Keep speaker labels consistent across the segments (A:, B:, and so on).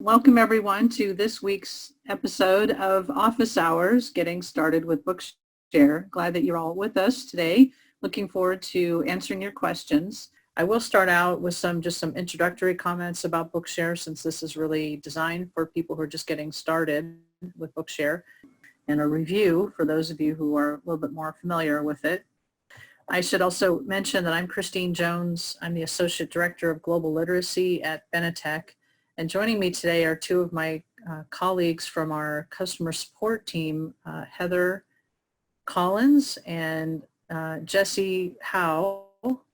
A: Welcome everyone to this week's episode of Office Hours, Getting Started with Bookshare. Glad that you're all with us today. Looking forward to answering your questions. I will start out with some introductory comments about Bookshare, since this is really designed for people who are just getting started with Bookshare, and a review for those of you who are a little bit more familiar with it. I should also mention that I'm Christine Jones. I'm the Associate Director of Global Literacy at Benetech. And joining me today are two of my colleagues from our customer support team, Heather Collins and Jesse Howe.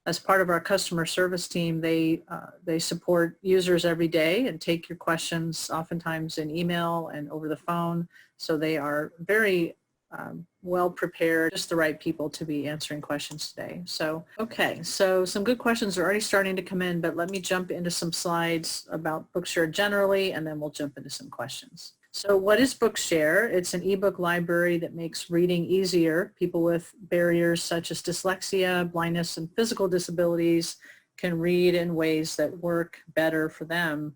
A: As part of our customer service team, they support users every day and take your questions oftentimes in email and over the phone. So they are very well prepared, just the right people to be answering questions today. So some good questions are already starting to come in, but let me jump into some slides about Bookshare generally, and then we'll jump into some questions. So what is Bookshare? It's an ebook library that makes reading easier. People with barriers such as dyslexia, blindness, and physical disabilities can read in ways that work better for them.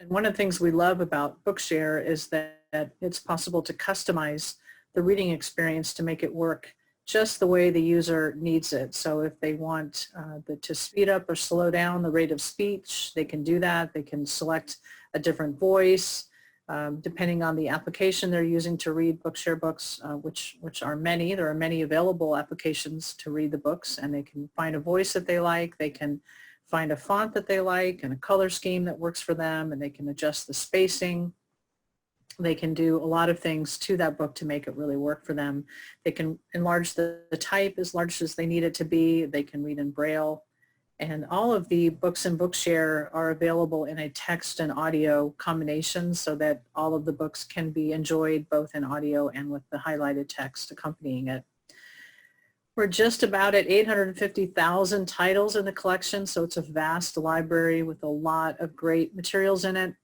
A: And one of the things we love about Bookshare is that it's possible to customize the reading experience to make it work just the way the user needs it. So if they want to speed up or slow down the rate of speech, they can do that. They can select a different voice depending on the application they're using to read Bookshare books, which are many. There are many available applications to read the books, and they can find a voice that they like. They can find a font that they like and a color scheme that works for them, and they can adjust the spacing. They can do a lot of things to that book to make it really work for them. They can enlarge the type as large as they need it to be. They can read in Braille. And all of the books in Bookshare are available in a text and audio combination so that all of the books can be enjoyed both in audio and with the highlighted text accompanying it. We're just about at 850,000 titles in the collection, so it's a vast library with a lot of great materials in it,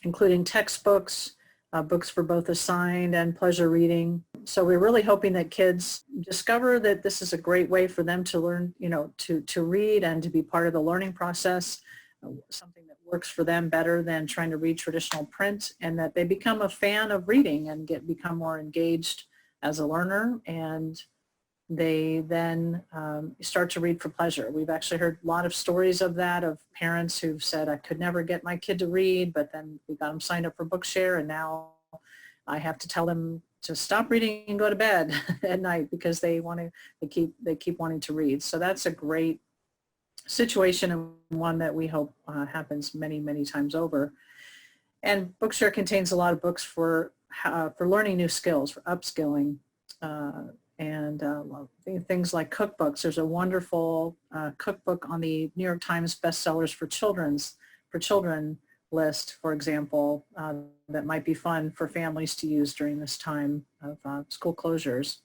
A: including textbooks, books for both assigned and pleasure reading. So we're really hoping that kids discover that this is a great way for them to learn, to read and to be part of the learning process, something that works for them better than trying to read traditional print, and that they become a fan of reading and become more engaged as a learner, and they then start to read for pleasure. We've actually heard a lot of stories of that, of parents who've said, I could never get my kid to read, but then we got them signed up for Bookshare, and now I have to tell them to stop reading and go to bed at night because they keep wanting to read. So that's a great situation, and one that we hope happens many, many times over. And Bookshare contains a lot of books for learning new skills, for upskilling, and things like cookbooks. There's a wonderful cookbook on the New York Times bestsellers for children list, for example, that might be fun for families to use during this time of school closures.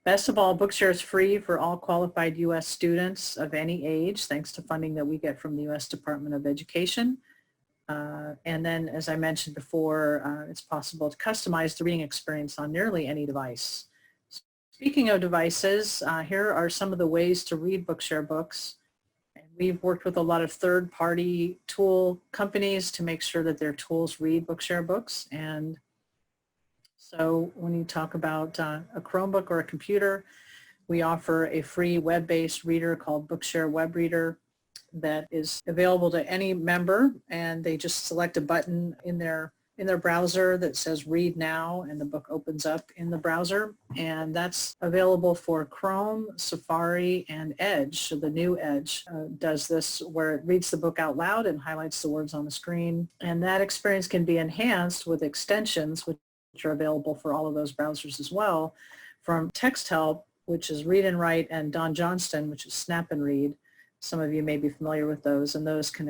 A: Best of all, Bookshare is free for all qualified U.S. students of any age, thanks to funding that we get from the U.S. Department of Education. And then, as I mentioned before, it's possible to customize the reading experience on nearly any device. Speaking of devices, here are some of the ways to read Bookshare books. And we've worked with a lot of third-party tool companies to make sure that their tools read Bookshare books. And so when you talk about a Chromebook or a computer, we offer a free web-based reader called Bookshare Web Reader that is available to any member, and they just select a button in their browser that says Read Now, and the book opens up in the browser. And that's available for Chrome, Safari, and Edge. So the new Edge does this, where it reads the book out loud and highlights the words on the screen. And that experience can be enhanced with extensions, which are available for all of those browsers as well, from Text Help, which is Read and Write, and Don Johnston, which is Snap and Read. Some of you may be familiar with those, and those can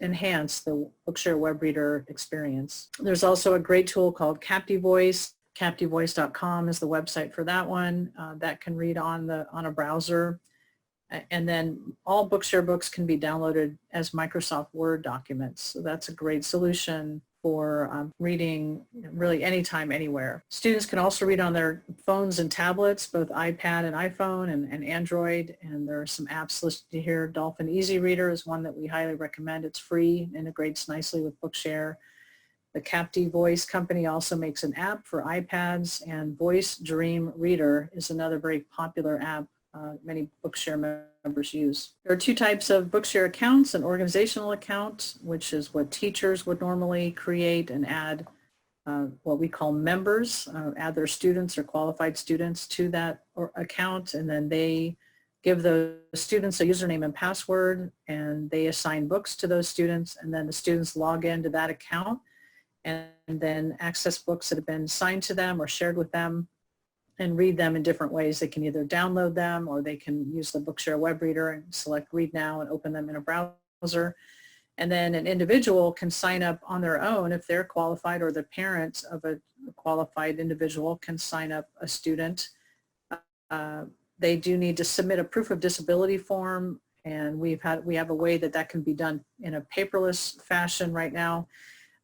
A: enhance the Bookshare web reader experience. There's also a great tool called CaptiVoice. CaptiVoice.com is the website for that one. That can read on a browser. And then all Bookshare books can be downloaded as Microsoft Word documents. So that's a great solution for reading really anytime, anywhere. Students can also read on their phones and tablets, both iPad and iPhone and Android, and there are some apps listed here. Dolphin Easy Reader is one that we highly recommend. It's free, integrates nicely with Bookshare. The Capti Voice company also makes an app for iPads, and Voice Dream Reader is another very popular app many Bookshare members use. There are two types of Bookshare accounts: an organizational account, which is what teachers would normally create and add what we call members, add their students or qualified students to that account, and then they give those students a username and password, and they assign books to those students, and then the students log into that account and then access books that have been assigned to them or shared with them and read them in different ways. They can either download them or they can use the Bookshare web reader and select Read Now and open them in a browser. And then an individual can sign up on their own if they're qualified, or the parents of a qualified individual can sign up a student. They do need to submit a proof of disability form, and we have a way that can be done in a paperless fashion right now.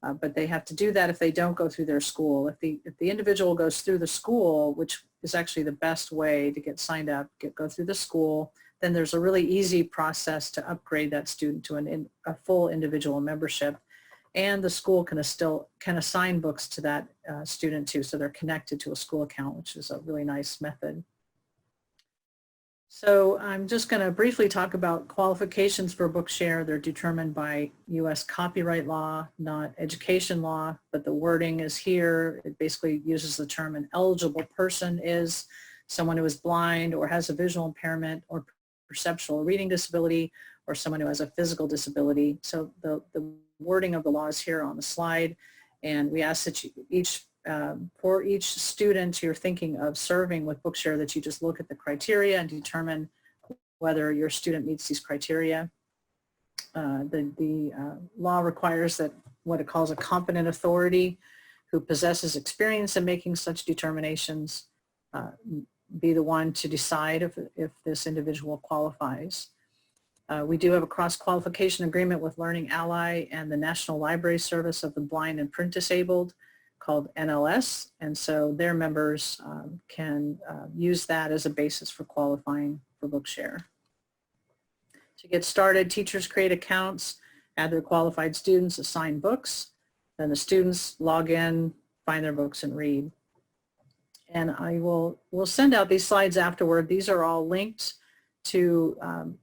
A: But they have to do that if they don't go through their school. If the individual goes through the school, which is actually the best way to get signed up, go through the school, then there's a really easy process to upgrade that student to a full individual membership. And the school can assign books to that student too, so they're connected to a school account, which is a really nice method. So I'm just going to briefly talk about qualifications for Bookshare. They're determined by U.S. copyright law, not education law, but the wording is here. It basically uses the term an eligible person is someone who is blind or has a visual impairment or perceptual reading disability, or someone who has a physical disability. So the wording of the law is here on the slide, and we ask that for each student you're thinking of serving with Bookshare that you just look at the criteria and determine whether your student meets these criteria. The law requires that what it calls a competent authority who possesses experience in making such determinations be the one to decide if this individual qualifies. We do have a cross-qualification agreement with Learning Ally and the National Library Service of the Blind and Print Disabled, called NLS, and so their members can use that as a basis for qualifying for Bookshare. To get started, teachers create accounts, add their qualified students, assign books, then the students log in, find their books, and read. And we'll send out these slides afterward. These are all linked to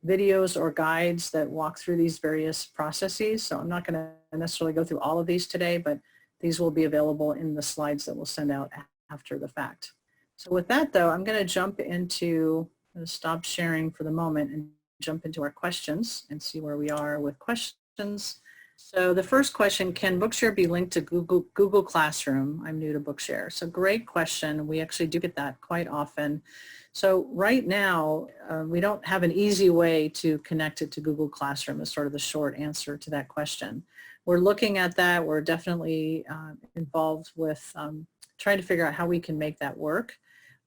A: videos or guides that walk through these various processes, so I'm not going to necessarily go through all of these today, but these will be available in the slides that we'll send out after the fact. So with that, though, I'm going to stop sharing for the moment and jump into our questions and see where we are with questions. So the first question, can Bookshare be linked to Google Classroom? I'm new to Bookshare. So great question. We actually do get that quite often. So right now, we don't have an easy way to connect it to Google Classroom is sort of the short answer to that question. We're looking at that. We're definitely involved with trying to figure out how we can make that work.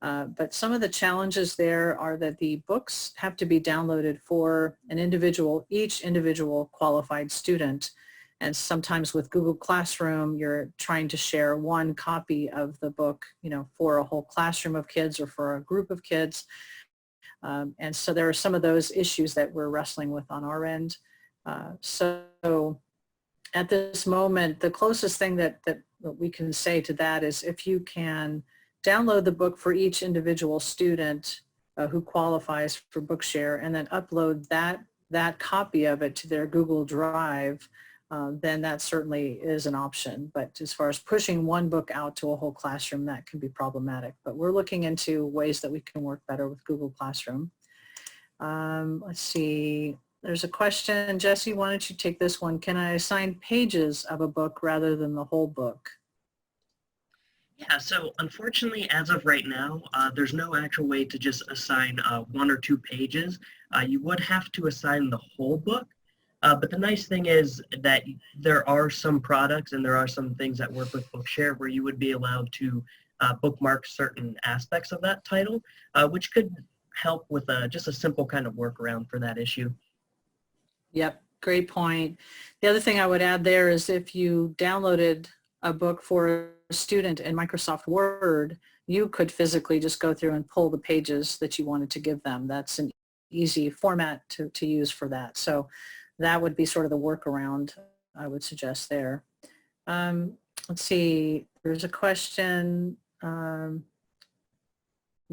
A: But some of the challenges there are that the books have to be downloaded for each individual qualified student. And sometimes with Google Classroom, you're trying to share one copy of the book, for a whole classroom of kids or for a group of kids. And so there are some of those issues that we're wrestling with on our end. So at this moment, the closest thing that we can say to that is if you can download the book for each individual student who qualifies for Bookshare and then upload that copy of it to their Google Drive, then that certainly is an option. But as far as pushing one book out to a whole classroom, that can be problematic. But we're looking into ways that we can work better with Google Classroom. Let's see. There's a question. Jesse, why don't you take this one? Can I assign pages of a book rather than the whole book?
B: Yeah, so unfortunately, as of right now, there's no actual way to just assign 1 or 2 pages. You would have to assign the whole book. But the nice thing is that there are some products and there are some things that work with Bookshare where you would be allowed to bookmark certain aspects of that title, which could help with just a simple kind of workaround for that issue.
A: Yep, Great point. The other thing I would add there is if you downloaded a book for a student in Microsoft Word, you could physically just go through and pull the pages that you wanted to give them. That's an easy format to use for that. So that would be sort of the workaround I would suggest there. Let's see, there's a question.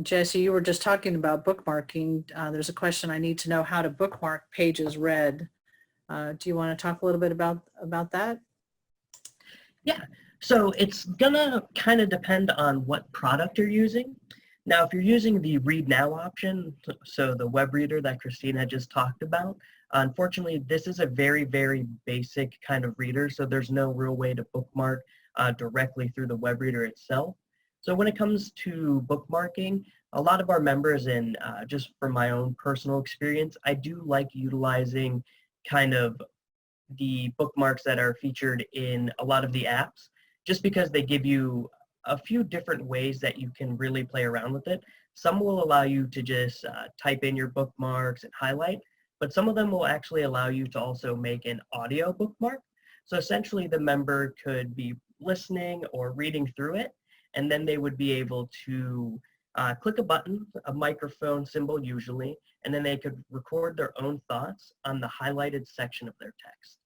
A: Jesse, you were just talking about bookmarking. There's a question, I need to know how to bookmark pages read. Do you want to talk a little bit about that?
B: Yeah, so it's gonna kind of depend on what product you're using. Now, if you're using the Read Now option, so the web reader that Christina just talked about, unfortunately, this is a very, very basic kind of reader, so there's no real way to bookmark directly through the web reader itself. So when it comes to bookmarking, a lot of our members, and just from my own personal experience, I do like utilizing kind of the bookmarks that are featured in a lot of the apps, just because they give you a few different ways that you can really play around with it. Some will allow you to just type in your bookmarks and highlight, but some of them will actually allow you to also make an audio bookmark. So essentially the member could be listening or reading through it, and then they would be able to click a button, a microphone symbol usually, and then they could record their own thoughts on the highlighted section of their text.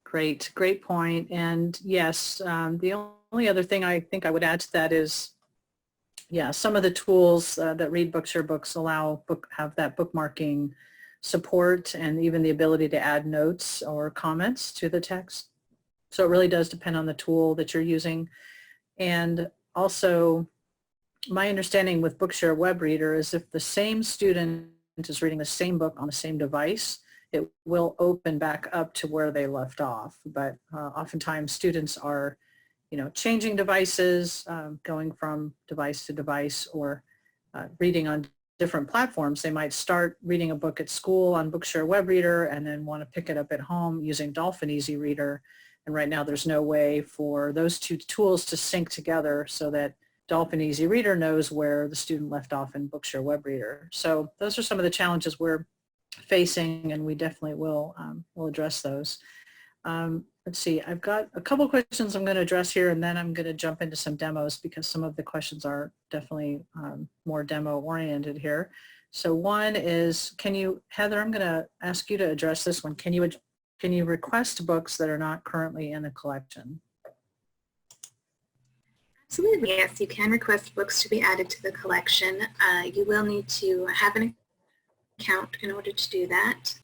A: Great point. And yes, the only other thing I think I would add to that is, yeah, some of the tools that read Bookshare books have that bookmarking support and even the ability to add notes or comments to the text. So it really does depend on the tool that you're using. And also, my understanding with Bookshare web reader is if the same student is reading the same book on the same device, it will open back up to where they left off. But oftentimes students are, changing devices, going from device to device, or reading on different platforms. They might start reading a book at school on Bookshare web reader and then want to pick it up at home using Dolphin Easy Reader. And right now there's no way for those two tools to sync together so that Dolphin Easy Reader knows where the student left off in Bookshare web reader. So those are some of the challenges we're facing, and we definitely will address those. Let's see, I've got a couple questions I'm going to address here, and then I'm going to jump into some demos because some of the questions are definitely more demo oriented here. So one is, Heather, I'm going to ask you to address this one. Can you request books that are not currently in the collection?
C: Absolutely, yes. You can request books to be added to the collection. You will need to have an account in order to do that,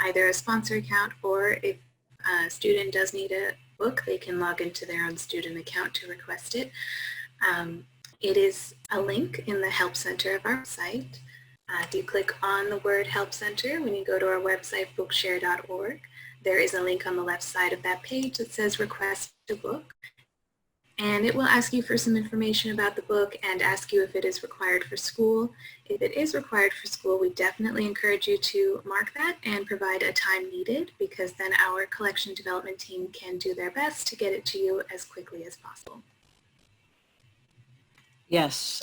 C: either a sponsor account, or if a student does need a book, they can log into their own student account to request it. It is a link in the Help Center of our site. If you click on the word Help Center, when you go to our website, bookshare.org, there is a link on the left side of that page that says Request a Book. And it will ask you for some information about the book and ask you if it is required for school. If it is required for school, we definitely encourage you to mark that and provide a time needed, because then our collection development team can do their best to get it to you as quickly as possible.
A: Yes,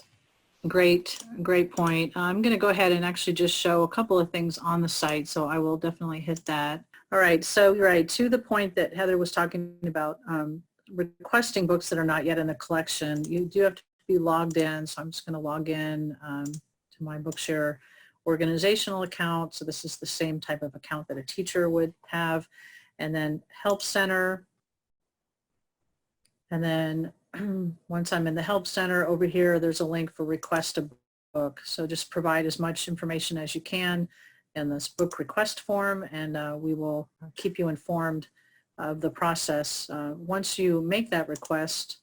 A: great point. I'm going to go ahead and actually just show a couple of things on the site, so I will definitely hit that. All right, so to the point that Heather was talking about, requesting books that are not yet in the collection, you do have to be logged in. So I'm just going to log in to my Bookshare organizational account. So this is the same type of account that a teacher would have. And then Help Center. And then once I'm in the Help Center over here, there's a link for request a book. So just provide as much information as you can in this book request form, and we will keep you informed of the process. Once you make that request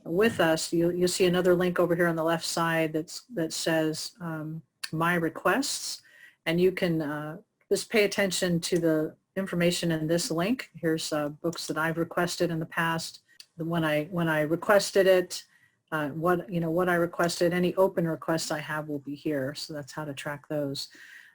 A: with us, you'll see another link over here on the left side that says My Requests, and you can just pay attention to the information in this link. Here's books that I've requested in the past. When I requested it, what I requested, any open requests I have will be here. So that's how to track those.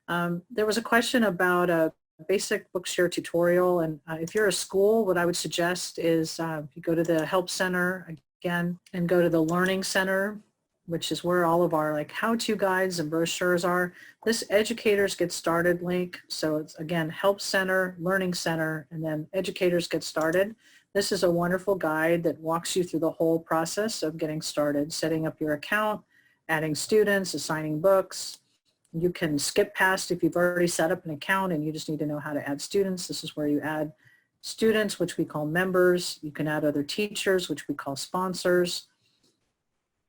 A: There was a question about a basic Bookshare tutorial, and if you're a school, what I would suggest is you go to the Help Center again and go to the Learning Center, which is where all of our like how-to guides and brochures are. This Educators Get Started link, so it's again Help Center, Learning Center, and then Educators Get Started. This is a wonderful guide that walks you through the whole process of getting started, setting up your account, adding students, assigning books. You can skip past if you've already set up an account and you just need to know how to add students. This is where you add students, which we call members. You can add other teachers, which we call sponsors.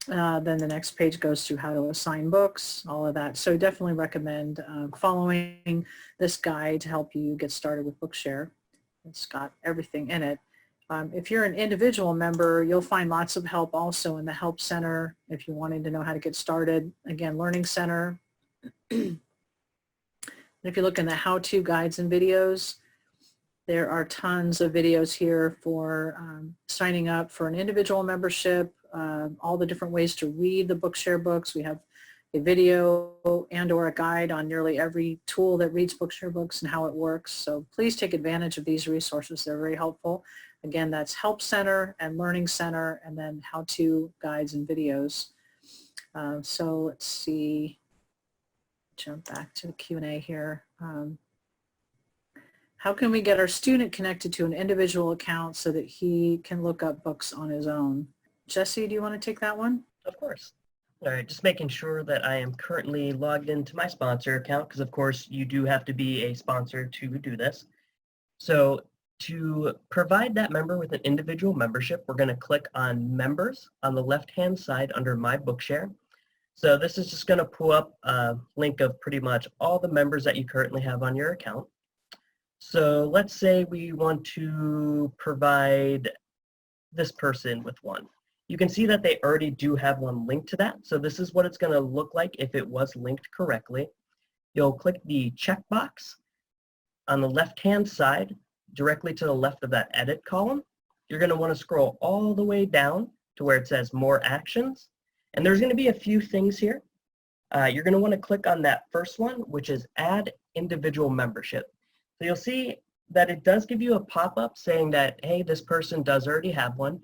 A: Then the next page goes through how to assign books, all of that. So definitely recommend following this guide to help you get started with Bookshare. It's got everything in it. If you're an individual member, you'll find lots of help also in the Help Center if you're wanting to know how to get started. Again, Learning Center. If you look in the how-to guides and videos, there are tons of videos here for signing up for an individual membership, all the different ways to read the Bookshare books. We have a video and or a guide on nearly every tool that reads Bookshare books and how it works. So please take advantage of these resources. They're very helpful. Again, that's Help Center and Learning Center, and then how-to guides and videos. So let's see, jump back to the Q&A here. How can we get our student connected to an individual account so that he can look up books on his own? Jesse, do you want to take that one?
B: Of course. All right, just making sure that I am currently logged into my sponsor account, because of course you do have to be a sponsor to do this. So to provide that member with an individual membership, we're going to click on Members on the left-hand side under My Bookshare. So this is just going to pull up a link of pretty much all the members that you currently have on your account. So let's say we want to provide this person with one. You can see that they already do have one linked to that. So this is what it's going to look like if it was linked correctly. You'll click the checkbox on the left-hand side, directly to the left of that edit column. You're going to want to scroll all the way down to where it says More Actions. And there's going to be a few things here. You're going to want to click on that first one, which is Add Individual Membership. So you'll see that it does give you a pop-up saying that, hey, this person does already have one.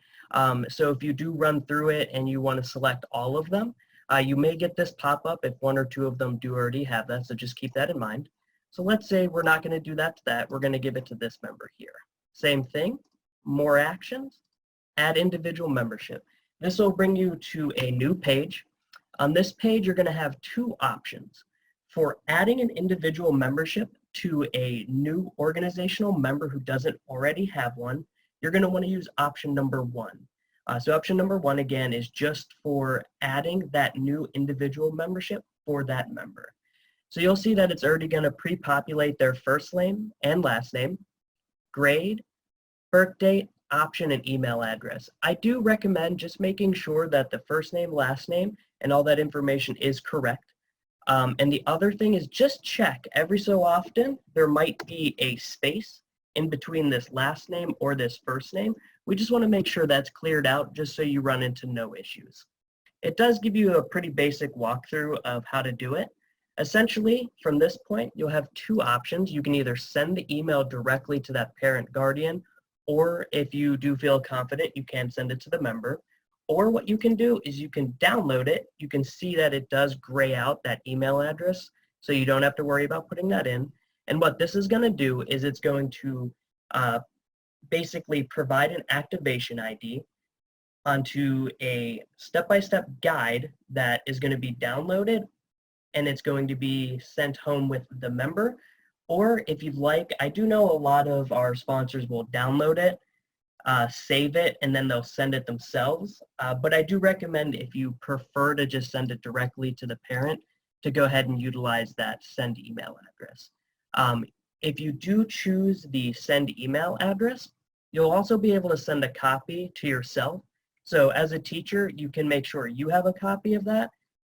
B: So if you do run through it and you want to select all of them, you may get this pop-up if one or two of them do already have that, so just keep that in mind. So let's say we're not going to do that to that. We're going to give it to this member here. Same thing, More Actions, Add Individual Membership. This will bring you to a new page. On this page, you're going to have two options. For adding an individual membership to a new organizational member who doesn't already have one, you're going to want to use option number 1. So option number 1, again, is just for adding that new individual membership for that member. So you'll see that it's already going to pre-populate their first name and last name, grade, birth date, option, and email address. I do recommend just making sure that the first name, last name, and all that information is correct. And the other thing is just check every so often there might be a space in between this last name or this first name. We just want to make sure that's cleared out just so you run into no issues. It does give you a pretty basic walkthrough of how to do it. Essentially, from this point, you'll have two options. You can either send the email directly to that parent guardian, or if you do feel confident, you can send it to the member. Or what you can do is you can download it. You can see that it does gray out that email address, so you don't have to worry about putting that in. And what this is going to do is it's going to basically provide an activation ID onto a step-by-step guide that is going to be downloaded, and it's going to be sent home with the member. Or if you'd like, I do know a lot of our sponsors will download it, save it, and then they'll send it themselves. But I do recommend, if you prefer to just send it directly to the parent, to go ahead and utilize that send email address. If you do choose the send email address, you'll also be able to send a copy to yourself. So as a teacher, you can make sure you have a copy of that,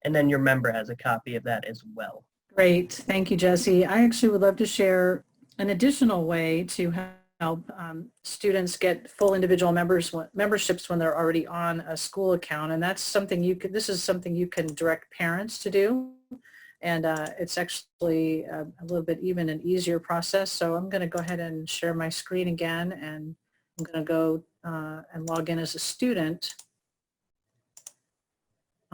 B: and then your member has a copy of that as well.
A: Great. Thank you, Jesse. I actually would love to share an additional way to help students get full individual memberships when they're already on a school account. And that's something this is something you can direct parents to do. And it's actually a little bit even an easier process. So I'm going to go ahead and share my screen again, and I'm going to go and log in as a student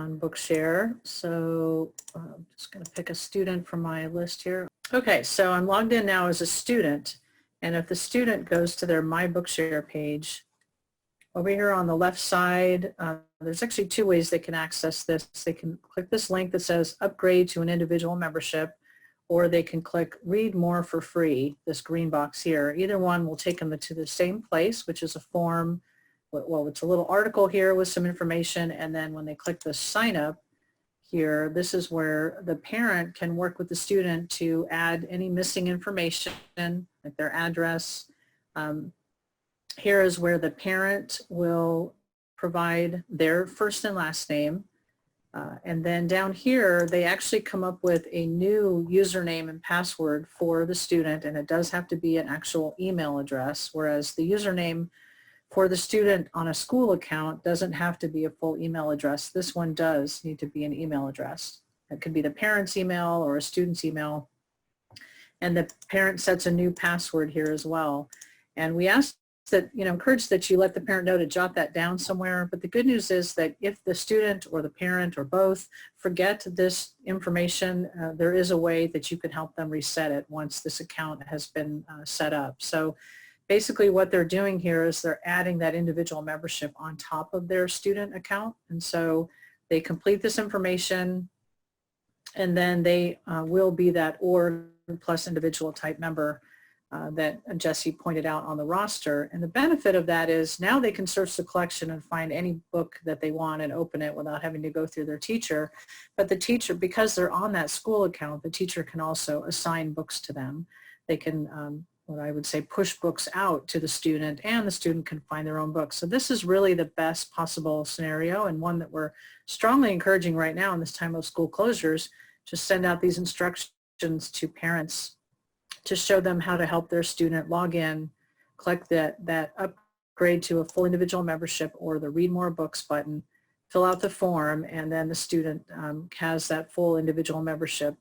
A: on Bookshare. So I'm just going to pick a student from my list here. Okay, so I'm logged in now as a student. And if the student goes to their My Bookshare page, over here on the left side, there's actually two ways they can access this. They can click this link that says upgrade to an individual membership, or they can click read more for free, this green box here. Either one will take them to the same place, which is a form. Well, it's a little article here with some information, and then when they click the sign up here, this is where the parent can work with the student to add any missing information, like their address. Here is where the parent will provide their first and last name. And then down here, they actually come up with a new username and password for the student, and it does have to be an actual email address, whereas the username for the student on a school account doesn't have to be a full email address. This one does need to be an email address. It could be the parent's email or a student's email. And the parent sets a new password here as well. And we ask that, encourage that you let the parent know to jot that down somewhere. But the good news is that if the student or the parent or both forget this information, there is a way that you can help them reset it once this account has been set up. So basically what they're doing here is they're adding that individual membership on top of their student account. And so they complete this information, and then they will be that org plus individual type member that Jesse pointed out on the roster. And the benefit of that is now they can search the collection and find any book that they want and open it without having to go through their teacher. But the teacher, because they're on that school account, the teacher can also assign books to them. They can, what I would say, push books out to the student, and the student can find their own books. So this is really the best possible scenario, and one that we're strongly encouraging right now in this time of school closures, to send out these instructions to parents to show them how to help their student log in, click that upgrade to a full individual membership or the read more books button, fill out the form, and then the student has that full individual membership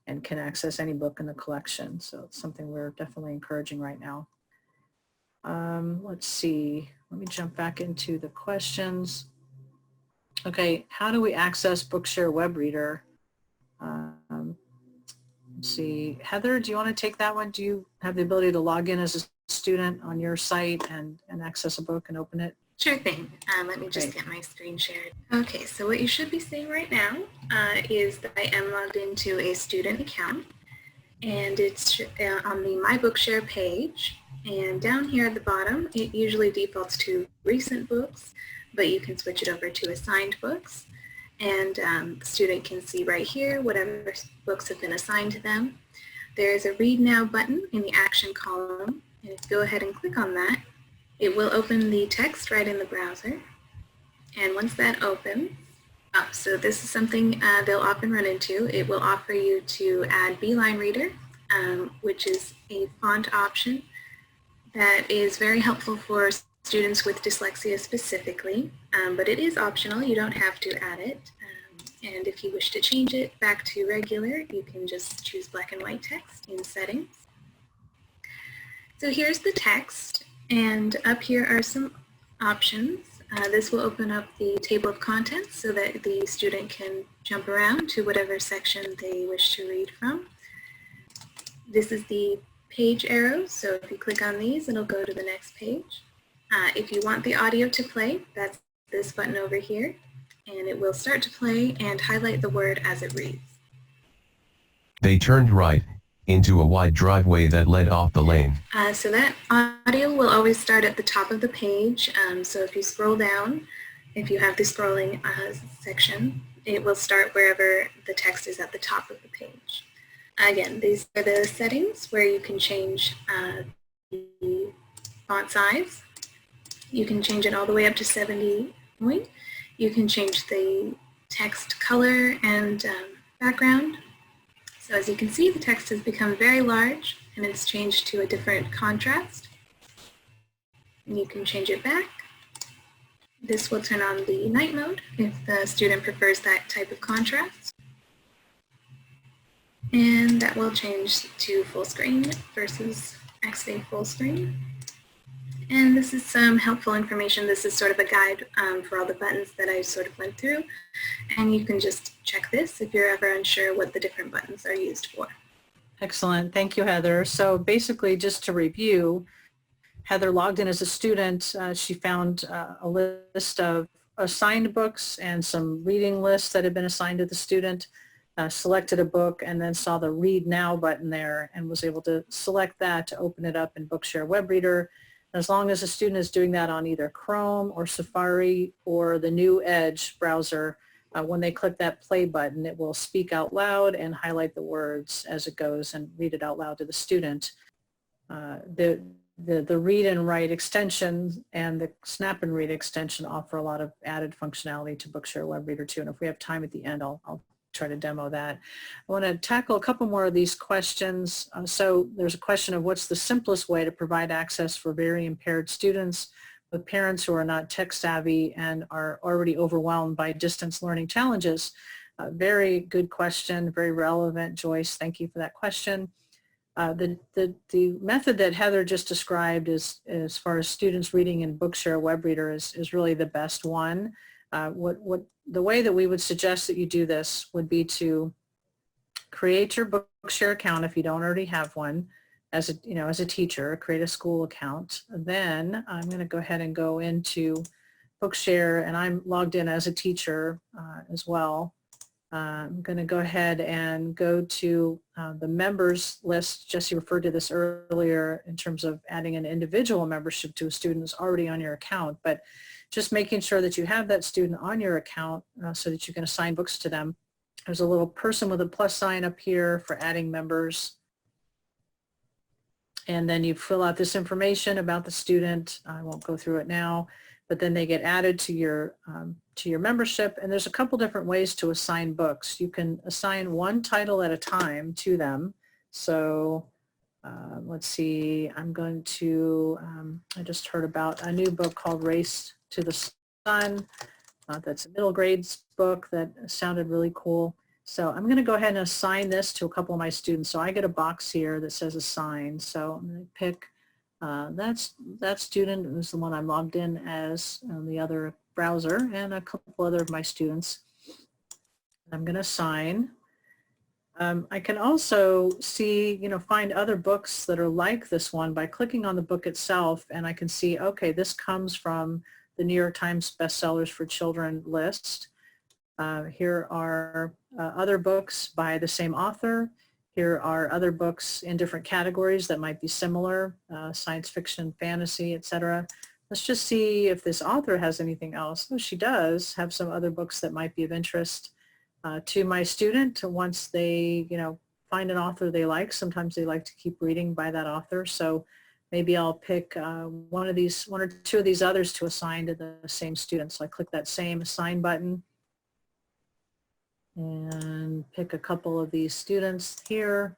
A: and can access any book in the collection. So it's something we're definitely encouraging right now. Let's see, let me jump back into the questions. Okay, how do we access Bookshare Web Reader? Let's see, Heather, do you want to take that one? Do you have the ability to log in as a student on your site and access a book and open it?
C: Sure thing. Let me just get my screen shared. Okay, so what you should be seeing right now is that I am logged into a student account, and it's on the My Bookshare page. And down here at the bottom, it usually defaults to recent books, but you can switch it over to assigned books. And the student can see right here whatever books have been assigned to them. There is a Read Now button in the action column, and if you go ahead and click on that, it will open the text right in the browser. And once that opens, so this is something they'll often run into. It will offer you to add Beeline Reader, which is a font option that is very helpful for students with dyslexia specifically, but it is optional. You don't have to add it. And if you wish to change it back to regular, you can just choose black and white text in settings. So here's the text, and up here are some options. This will open up the table of contents so that the student can jump around to whatever section they wish to read from. This is the page arrows, so if you click on these, it'll go to the next page. If you want the audio to play, that's this button over here, and it will start to play and highlight the word as it reads.
D: They turned right into a wide driveway that led off the lane.
C: So that audio will always start at the top of the page. So if you scroll down, if you have the scrolling section, it will start wherever the text is at the top of the page. Again, these are the settings where you can change the font size. You can change it all the way up to 70 point. You can change the text color and background. So as you can see, the text has become very large and it's changed to a different contrast. And you can change it back. This will turn on the night mode if the student prefers that type of contrast. And that will change to full screen versus exiting full screen. And this is some helpful information. This is sort of a guide for all the buttons that I sort of went through. And you can just check this if you're ever unsure what the different buttons are used for.
A: Excellent. Thank you, Heather. So basically, just to review, Heather logged in as a student. She found a list of assigned books and some reading lists that had been assigned to the student, selected a book, and then saw the Read Now button there and was able to select that to open it up in Bookshare Web Reader. As long as a student is doing that on either Chrome or Safari or the new Edge browser, when they click that play button, it will speak out loud and highlight the words as it goes and read it out loud to the student. The read and write extension and the snap and read extension offer a lot of added functionality to Bookshare Web Reader too. And if we have time at the end, I'll try to demo that. I want to tackle a couple more of these questions. So there's a question of what's the simplest way to provide access for very impaired students with parents who are not tech savvy and are already overwhelmed by distance learning challenges. Very good question, very relevant, Joyce. Thank you for that question. The method that Heather just described is, as far as students reading in Bookshare Web Reader is really the best one. The way that we would suggest that you do this would be to create your Bookshare account if you don't already have one as a teacher, create a school account. Then I'm going to go ahead and go into Bookshare, and I'm logged in as a teacher as well. I'm going to go ahead and go to the members list. Jesse referred to this earlier in terms of adding an individual membership to a student who's already on your account, but just making sure that you have that student on your account so that you can assign books to them. There's a little person with a plus sign up here for adding members. And then you fill out this information about the student. I won't go through it now, but then they get added to your membership. And there's a couple different ways to assign books. You can assign one title at a time to them. So let's see, I'm going to, I just heard about a new book called Race to the Sun. That's a middle grades book that sounded really cool. So I'm going to go ahead and assign this to a couple of my students. So I get a box here that says assign. So I'm going to pick that student is the one I'm logged in as on the other browser, and a couple other of my students. I'm going to assign. I can also see, find other books that are like this one by clicking on the book itself, and I can see, okay, this comes from the New York Times bestsellers for children list. Here are other books by the same author. Here are other books in different categories that might be similar, science fiction, fantasy, etc. Let's just see if this author has anything else. Oh, she does have some other books that might be of interest to my student once they, find an author they like. Sometimes they like to keep reading by that author. So maybe I'll pick one or two of these others to assign to the same student. So I click that same assign button and pick a couple of these students here,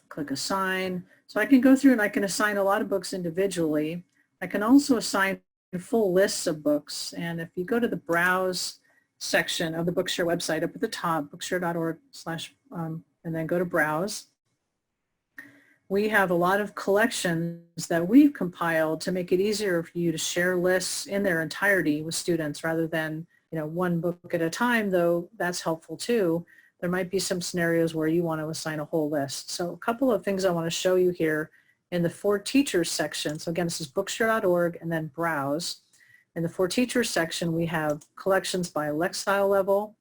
A: click assign. So I can go through and I can assign a lot of books individually. I can also assign full lists of books. And if you go to the browse section of the Bookshare website up at the top, bookshare.org/ and then go to browse, we have a lot of collections that we've compiled to make it easier for you to share lists in their entirety with students rather than one book at a time, though that's helpful too. There might be some scenarios where you want to assign a whole list. So a couple of things I want to show you here in the For Teachers section. So again, this is bookshare.org and then browse. In the For Teachers section, we have collections by Lexile level.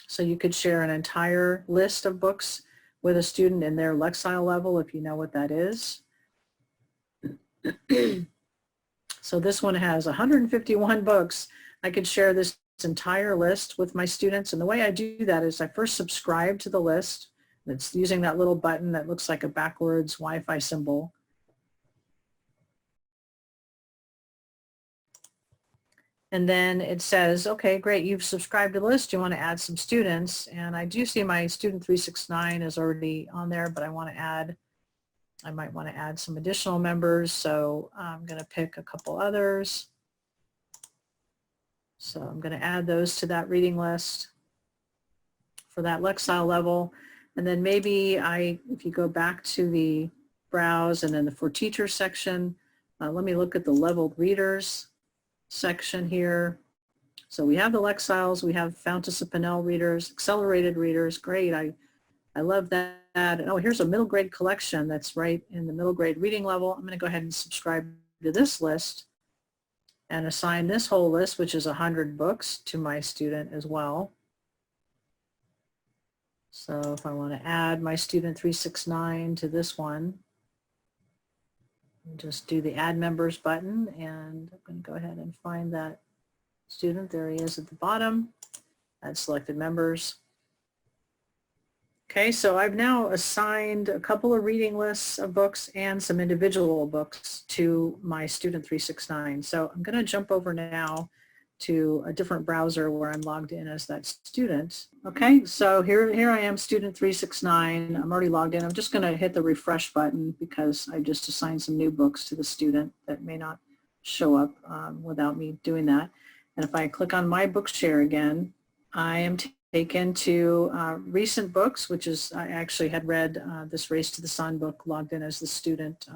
A: So you could share an entire list of books with a student in their Lexile level if you know what that is. So this one has 151 books. I could share this entire list with my students. And the way I do that is I first subscribe to the list. It's using that little button that looks like a backwards Wi-Fi symbol. And then it says, okay, great, you've subscribed to the list. You want to add some students. And I do see my student 369 is already on there, but I might want to add some additional members. So I'm going to pick a couple others. So I'm going to add those to that reading list for that Lexile level. And then maybe if you go back to the browse and then the For Teachers section, Let me look at the leveled readers section here. So we have the Lexiles, we have Fountas of Pinnell readers, accelerated readers. Great, I love that. Oh, here's a middle grade collection that's right in the middle grade reading level. I'm going to go ahead and subscribe to this list and assign this whole list, which is 100 books, to my student as well. So if I want to add my student 369 to this one, just do the add members button, and I'm going to go ahead and find that student. There he is at the bottom. Add selected members. Okay, so I've now assigned a couple of reading lists of books and some individual books to my student 369. So I'm going to jump over now to a different browser where I'm logged in as that student. Okay, so here I am, student 369. I'm already logged in. I'm just going to hit the refresh button because I just assigned some new books to the student that may not show up without me doing that. And if I click on my Bookshare again, I am taken to recent books, which is, I actually had read this Race to the Sun book, logged in as the student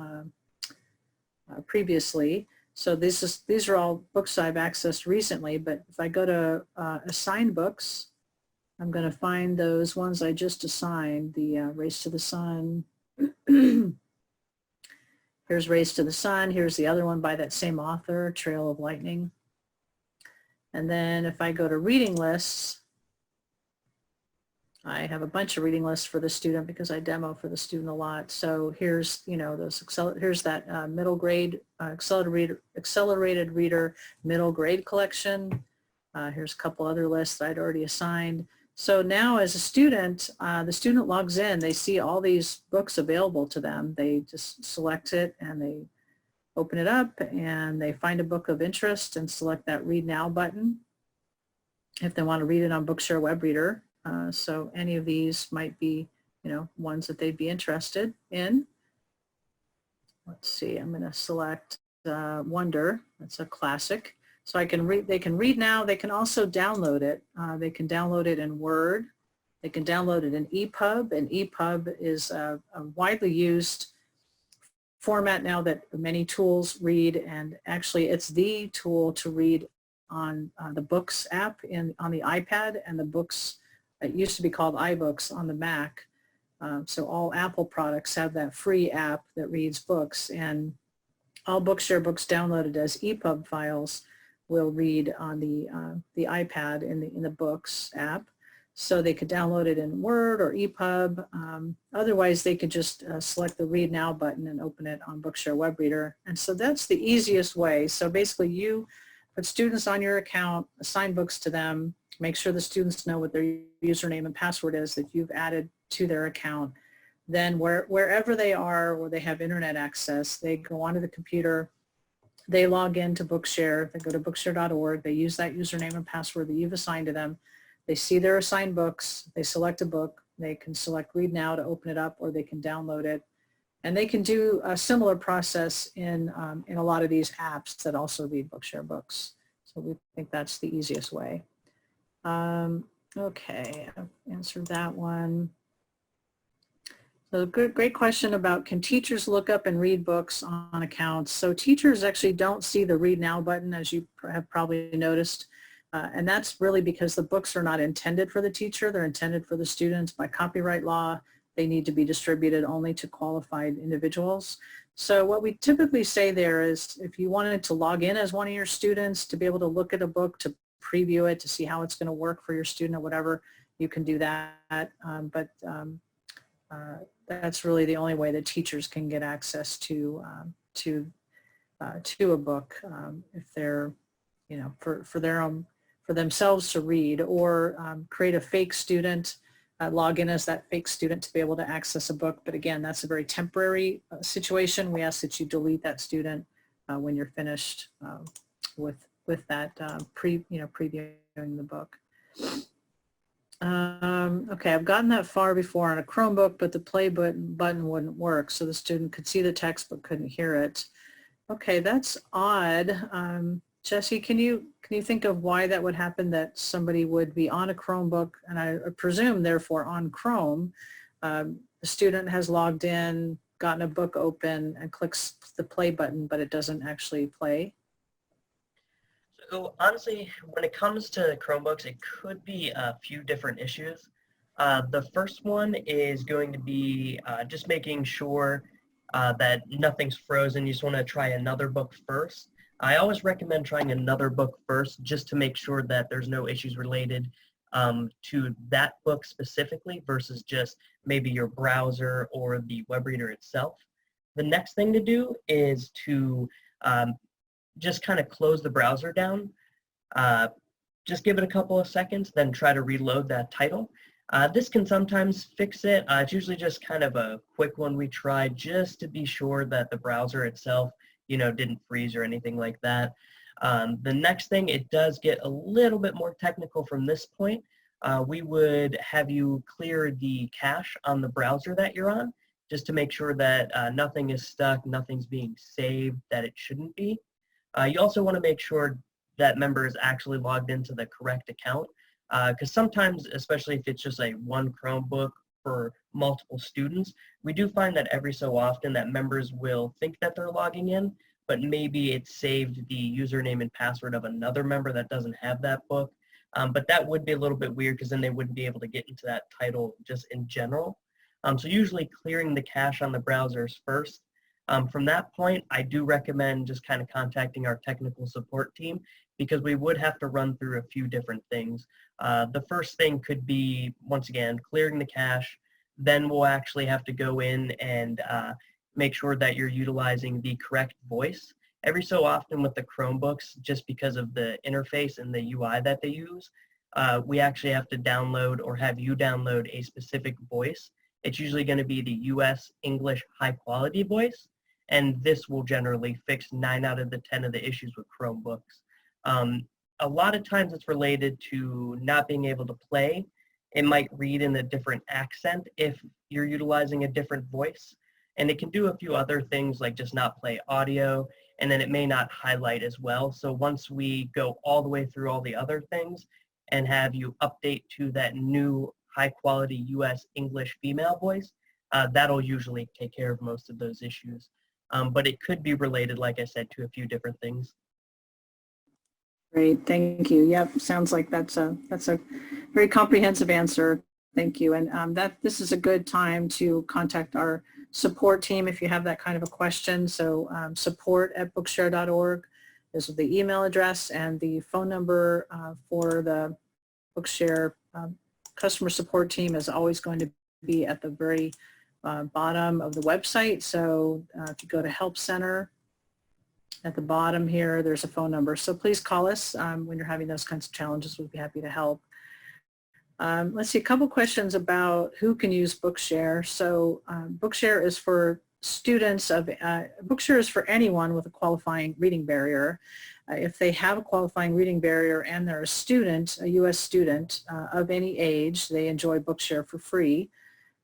A: previously. So these are all books I've accessed recently, but if I go to assigned books, I'm going to find those ones I just assigned, the Race to the Sun. Here's Race to the Sun. Here's the other one by that same author, Trail of Lightning. And then if I go to reading lists, I have a bunch of reading lists for the student because I demo for the student a lot. So here's, here's that middle grade accelerated reader middle grade collection. Here's a couple other lists that I'd already assigned. So now as a student, the student logs in, they see all these books available to them. They just select it and they open it up and they find a book of interest and select that Read Now button if they want to read it on Bookshare Web Reader. So any of these might be, ones that they'd be interested in. Let's see, I'm going to select Wonder. That's a classic. So they can read now. They can also download it. They can download it in Word. They can download it in EPUB, and EPUB is a widely used format now that many tools read, and actually it's the tool to read on the Books app on the iPad, and the Books, it used to be called iBooks on the Mac. So all Apple products have that free app that reads books, and all Bookshare books downloaded as EPUB files will read on the iPad in the Books app. So they could download it in Word or EPUB. Otherwise, they could just select the Read Now button and open it on Bookshare Web Reader. And so that's the easiest way. So basically, you put students on your account, assign books to them, make sure the students know what their username and password is that you've added to their account. Then wherever they are, where they have internet access, they go onto the computer, they log into Bookshare, they go to bookshare.org, they use that username and password that you've assigned to them. They see their assigned books, they select a book, they can select Read Now to open it up, or they can download it. And they can do a similar process in a lot of these apps that also read Bookshare books. So we think that's the easiest way. Okay, I've answered that one. So great question about, can teachers look up and read books on accounts? So teachers actually don't see the Read Now button, as you have probably noticed. And that's really because the books are not intended for the teacher. They're intended for the students. By copyright law, they need to be distributed only to qualified individuals. So what we typically say there is, if you wanted to log in as one of your students to be able to look at a book, to preview it, to see how it's going to work for your student or whatever, you can do that. That's really the only way that teachers can get access to a book if they're, for themselves to read, or create a fake student, log in as that fake student to be able to access a book. But again, that's a very temporary situation. We ask that you delete that student when you're finished with that previewing the book. Okay, I've gotten that far before on a Chromebook, but the play button wouldn't work, so the student could see the text but couldn't hear it. Okay, that's odd. Jesse, can you think of why that would happen, that somebody would be on a Chromebook, and I presume therefore on Chrome, the student has logged in, gotten a book open and clicks the play button, but it doesn't actually play?
B: So honestly, when it comes to Chromebooks, it could be a few different issues. The first one is going to be just making sure that nothing's frozen. You just want to try another book first. I always recommend trying another book first just to make sure that there's no issues related to that book specifically versus just maybe your browser or the web reader itself. The next thing to do is to just kind of close the browser down. Just give it a couple of seconds, then try to reload that title. This can sometimes fix it. It's usually just kind of a quick one we try just to be sure that the browser itself, didn't freeze or anything like that. The next thing, it does get a little bit more technical from this point. We would have you clear the cache on the browser that you're on, just to make sure that nothing is stuck, nothing's being saved that it shouldn't be. You also want to make sure that member is actually logged into the correct account, because sometimes, especially if it's just a one Chromebook for multiple students, we do find that every so often that members will think that they're logging in, but maybe it saved the username and password of another member that doesn't have that book. But that would be a little bit weird because then they wouldn't be able to get into that title just in general. So usually clearing the cache on the browsers first. From that point, I do recommend just kind of contacting our technical support team because we would have to run through a few different things. The first thing could be, once again, clearing the cache. Then we'll actually have to go in and make sure that you're utilizing the correct voice. Every so often with the Chromebooks, just because of the interface and the UI that they use, we actually have to download or have you download a specific voice. It's usually going to be the US English high quality voice, and this will generally fix 9 out of the 10 of the issues with Chromebooks. A lot of times it's related to not being able to play. It might read in a different accent if you're utilizing a different voice, and it can do a few other things like just not play audio, and then it may not highlight as well. So once we go all the way through all the other things and have you update to that new high quality US English female voice, that'll usually take care of most of those issues. But it could be related, like I said, to a few different things.
A: Great, thank you. Yep, sounds like that's a very comprehensive answer. Thank you. And this is a good time to contact our support team if you have that kind of a question. So support@bookshare.org is the email address, and the phone number for the Bookshare customer support team is always going to be at the very bottom of the website. So if you go to Help Center, at the bottom here, there's a phone number. So please call us when you're having those kinds of challenges. We'll be happy to help. Let's see, a couple questions about who can use Bookshare. So Bookshare is for students of, Bookshare is for anyone with a qualifying reading barrier. If they have a qualifying reading barrier and they're a student, a U.S. student of any age, they enjoy Bookshare for free.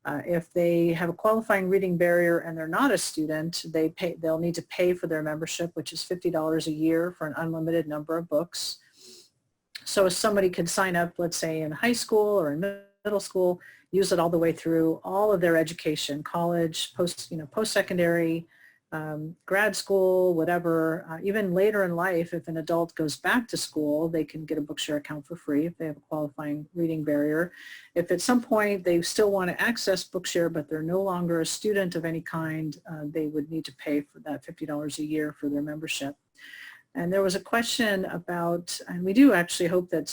A: If they have a qualifying reading barrier and they're not a student, they'll need to pay for their membership, which is $50 a year for an unlimited number of books. So if somebody could sign up, let's say in high school or in middle school, use it all the way through all of their education, college, post-secondary, grad school, whatever. Even later in life, if an adult goes back to school, they can get a Bookshare account for free if they have a qualifying reading barrier. If at some point they still want to access Bookshare, but they're no longer a student of any kind, they would need to pay for that $50 a year for their membership. And there was a question about, and we do actually hope that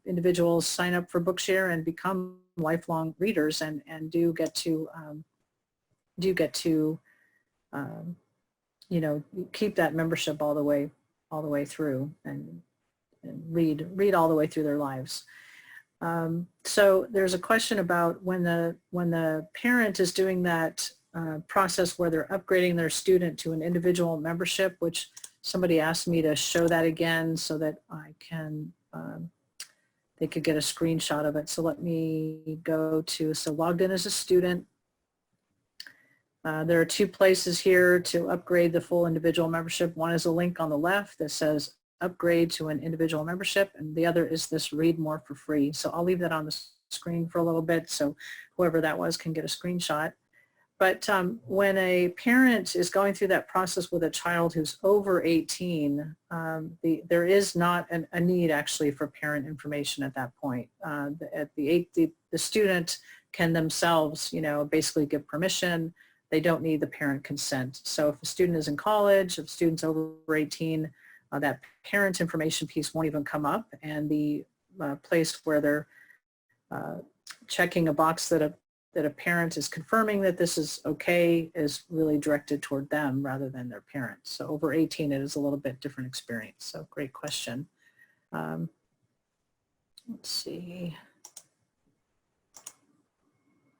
A: individuals sign up for Bookshare and become lifelong readers and do get to keep that membership all the way through and read all the way through their lives. So there's a question about when the parent is doing that process where they're upgrading their student to an individual membership, which somebody asked me to show that again so that I can, they could get a screenshot of it. So let me go to, so logged in as a student. There are 2 places here to upgrade the full individual membership. One is a link on the left that says upgrade to an individual membership, and the other is this read more for free. So I'll leave that on the screen for a little bit so whoever that was can get a screenshot. But when a parent is going through that process with a child who's over 18, there is not a need actually for parent information at that point. The student can themselves, basically give permission. They don't need the parent consent. So if a student is in college, if a student's over 18, that parent information piece won't even come up, and the place where they're checking a box that a parent is confirming that this is okay is really directed toward them rather than their parents. So over 18, it is a little bit different experience. So great question. Let's see.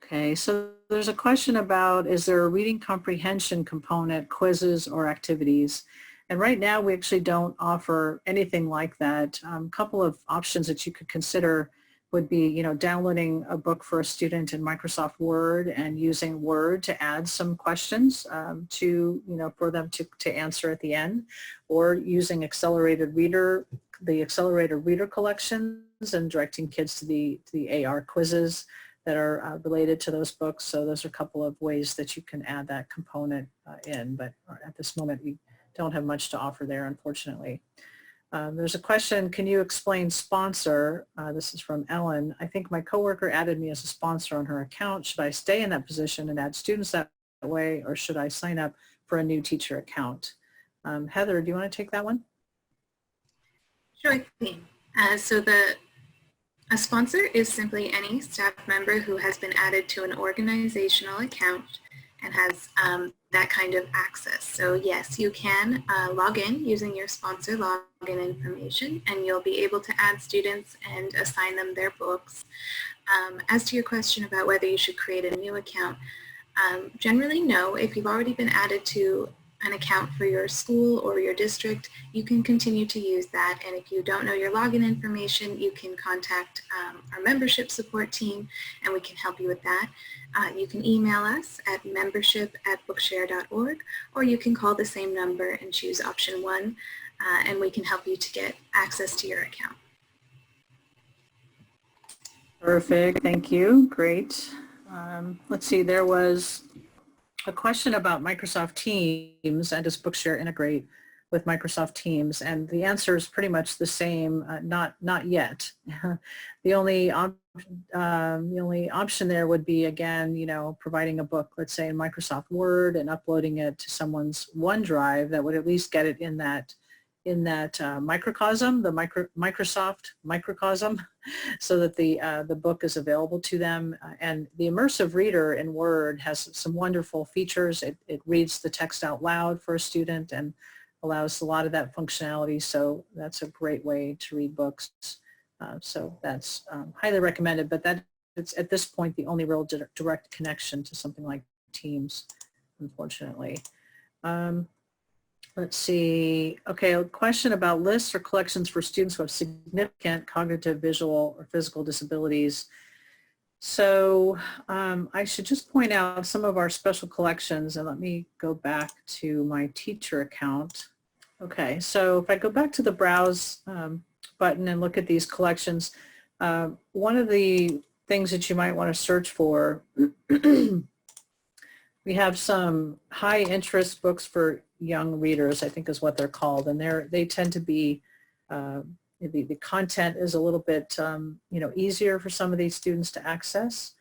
A: Okay, so there's a question about, is there a reading comprehension component, quizzes or activities? And right now we actually don't offer anything like that. A couple of options that you could consider would be, downloading a book for a student in Microsoft Word and using Word to add some questions for them to answer at the end, or using the accelerated reader collections and directing kids to the AR quizzes that are related to those books. So those are a couple of ways that you can add that component in, but at this moment we don't have much to offer there, unfortunately. There's a question, can you explain sponsor? This is from Ellen. I think my coworker added me as a sponsor on her account. Should I stay in that position and add students that way, or should I sign up for a new teacher account? Heather, do you want to take that one?
C: Sure thing. A sponsor is simply any staff member who has been added to an organizational account and has that kind of access. So yes, you can log in using your sponsor login information, and you'll be able to add students and assign them their books. As to your question about whether you should create a new account, generally no. If you've already been added to an account for your school or your district, you can continue to use that. And if you don't know your login information, you can contact our membership support team and we can help you with that. You can email us at membership@bookshare.org, or you can call the same number and choose option 1, and we can help you to get access to your account.
A: Perfect, thank you, great. Let's see, there was a question about Microsoft Teams and does Bookshare integrate with Microsoft Teams, and the answer is pretty much the same, not yet. The only option there would be, again, providing a book, let's say in Microsoft Word, and uploading it to someone's OneDrive that would at least get it in that microcosm, the Microsoft microcosm, so that the book is available to them. And the immersive reader in Word has some wonderful features. It reads the text out loud for a student and allows a lot of that functionality. So that's a great way to read books. So that's highly recommended, but it's at this point the only real direct connection to something like Teams, unfortunately. Let's see. Okay, a question about lists or collections for students who have significant cognitive, visual, or physical disabilities. So I should just point out some of our special collections, and let me go back to my teacher account. Okay, so if I go back to the Browse button and look at these collections, one of the things that you might want to search for, we have some high interest books for young readers, I think is what they're called, and they tend to be, the content is a little bit easier for some of these students to access.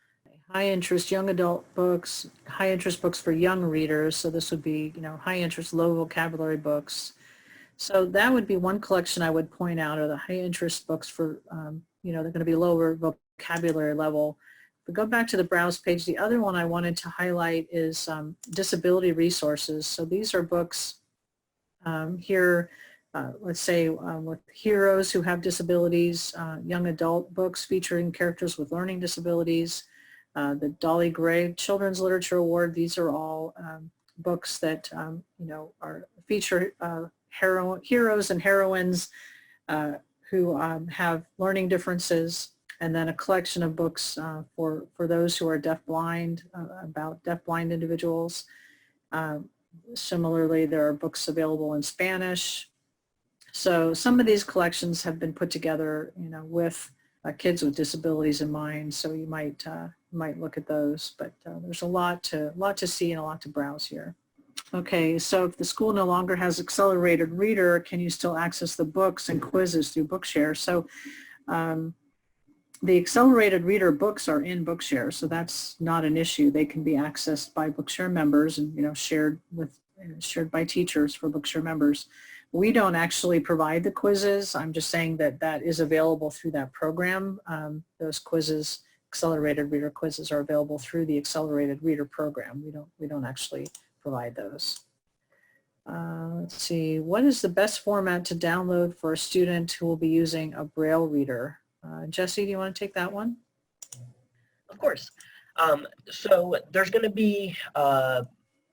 A: High interest young adult books, high interest books for young readers, so this would be high interest low vocabulary books. So that would be one collection I would point out, are the high interest books for they're going to be lower vocabulary level. If we go back to the Browse page, the other one I wanted to highlight is disability resources. So these are books here, let's say with heroes who have disabilities, young adult books featuring characters with learning disabilities, the Dolly Gray Children's Literature Award. These are all books that are feature heroes and heroines who have learning differences, and then a collection of books for those who are deafblind, about deafblind individuals. Similarly, there are books available in Spanish. So some of these collections have been put together, with kids with disabilities in mind. So you might might look at those. But there's a lot to see and a lot to browse here. Okay, so if the school no longer has accelerated reader, can you still access the books and quizzes through Bookshare? So the accelerated reader books are in Bookshare, so that's not an issue. They can be accessed by Bookshare members and shared by teachers for Bookshare members. We don't actually provide the quizzes. I'm just saying that is available through that program. Those quizzes, accelerated reader quizzes, are available through the accelerated reader program. We don't actually provide those. Let's see, what is the best format to download for a student who will be using a Braille reader? Jesse, do you want to take that one?
B: Of course. So there's going to be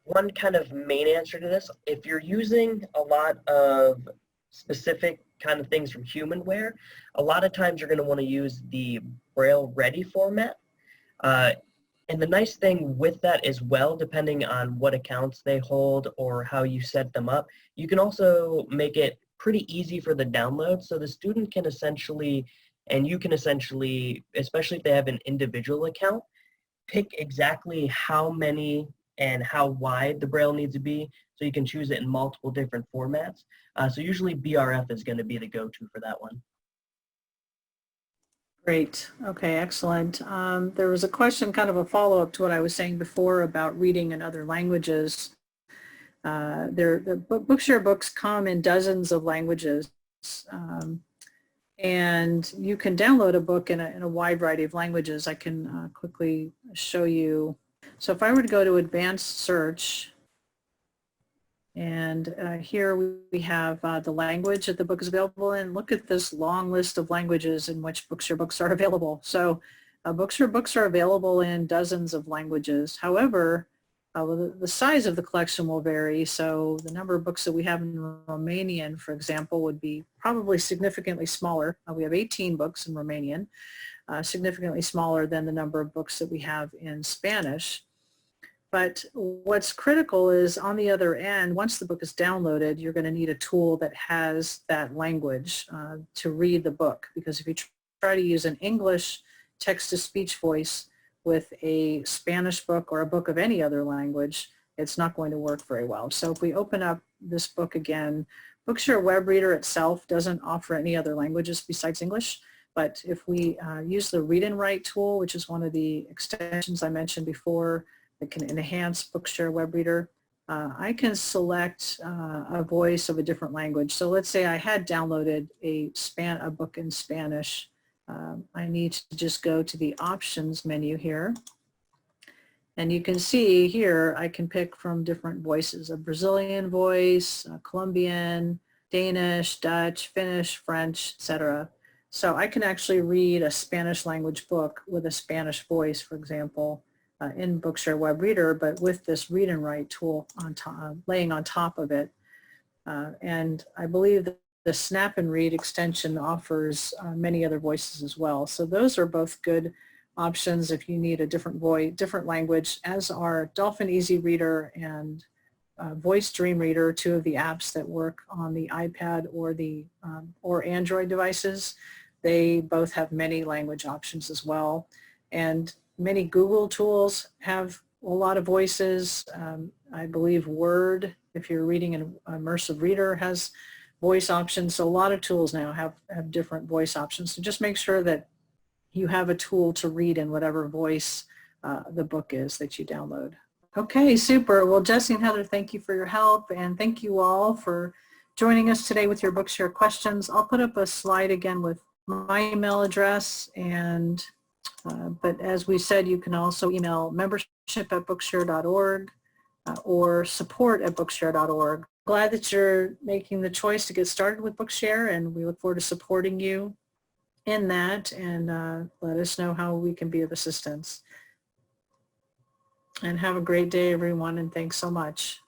B: one kind of main answer to this. If you're using a lot of specific kind of things from Humanware, a lot of times you're going to want to use the Braille Ready format. And the nice thing with that as well, depending on what accounts they hold or how you set them up, you can also make it pretty easy for the download. So the student can essentially, and you can essentially, especially if they have an individual account, pick exactly how many and how wide the Braille needs to be, so you can choose it in multiple different formats. So usually BRF is going to be the go-to for that one.
A: Great. Okay, excellent. There was a question, kind of a follow-up to what I was saying before about reading in other languages. The Bookshare books come in dozens of languages, and you can download a book in a wide variety of languages. I can quickly show you. So if I were to go to advanced search, and here we have the language that the book is available in. Look at this long list of languages in which Bookshare books are available. So Bookshare books are available in dozens of languages. However, the size of the collection will vary. So the number of books that we have in Romanian, for example, would be probably significantly smaller. We have 18 books in Romanian, significantly smaller than the number of books that we have in Spanish. But what's critical is on the other end, once the book is downloaded, you're going to need a tool that has that language to read the book. Because if you try to use an English text-to-speech voice with a Spanish book or a book of any other language, it's not going to work very well. So if we open up this book again, Bookshare Web Reader itself doesn't offer any other languages besides English. But if we use the Read and Write tool, which is one of the extensions I mentioned before, that can enhance Bookshare Web Reader, I can select a voice of a different language. So let's say I had downloaded a book in Spanish. I need to just go to the options menu here. And you can see here I can pick from different voices, a Brazilian voice, a Colombian, Danish, Dutch, Finnish, French, etc. So I can actually read a Spanish language book with a Spanish voice, for example, in Bookshare Web Reader, but with this Read and Write tool on top, laying on top of it. And I believe that the Snap and Read extension offers many other voices as well. So those are both good options if you need a different language, as are Dolphin Easy Reader and Voice Dream Reader, two of the apps that work on the iPad or Android devices. They both have many language options as well. And many Google tools have a lot of voices. I believe Word, if you're reading an immersive reader, has voice options. So a lot of tools now have different voice options. So just make sure that you have a tool to read in whatever voice the book is that you download. Okay, super. Well, Jesse and Heather, thank you for your help, and thank you all for joining us today with your Bookshare questions. I'll put up a slide again with my email address, and but as we said, you can also email membership@bookshare.org or support@bookshare.org. Glad that you're making the choice to get started with Bookshare, and we look forward to supporting you in that, and let us know how we can be of assistance. And have a great day, everyone, and thanks so much.